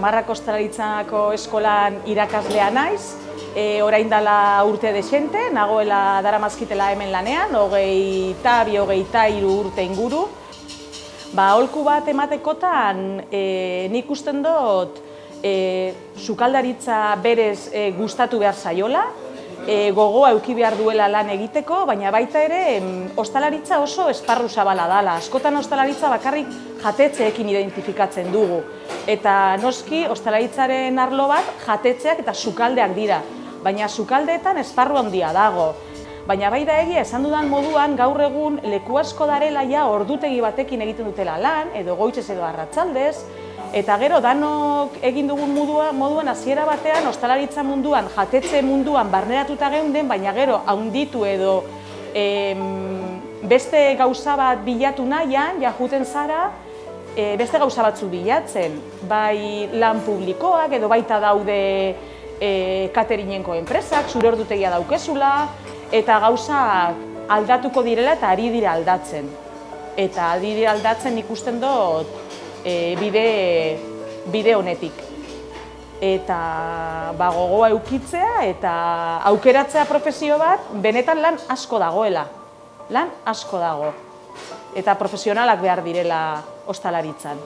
Gamarrako Ostalaritzako eskolan irakaslea naiz. Orain dela urte dexente, nagoela daramazkitela hemen lanean, 22-23 urte inguru. Aholku bat ematekotan nik usten dut sukaldaritza berez gustatu behar zaiola, gogoa eduki behar duela lan egiteko, baina baita ere ostalaritza oso esparru zabala dela. Askotan ostalaritza bakarrik jatetxeekin identifikatzen dugu. Eta noski, ostalaritzaren arlo bat jatetxeak eta sukaldeak dira. Baina sukaldeetan esparru handia dago. Baina bai da egia, esan dudan moduan, gaur egun leku asko darela ja ordutegi batekin egiten dutela lan, edo goitzez edo arratsaldez, eta gero danok egin dugun moduan hasiera batean ostalaritza munduan, jatetxe munduan barneratuta geunden, baina gero handitu edo beste gauza bat bilatu nahian, ja juten zara, beste gauza batzu bilatzen, bai lan publikoak edo baita daude cateringenko enpresak, zure ordutegia daukezula, eta gauzak aldatuko direla eta ari dira aldatzen. Eta ari dira aldatzen ikusten dut bide honetik. Eta gogoa eukitzea eta aukeratzea profesio bat, benetan lan asko dagoela. Lan asko dago. Eta profesionalak behar direla ostalaritzan.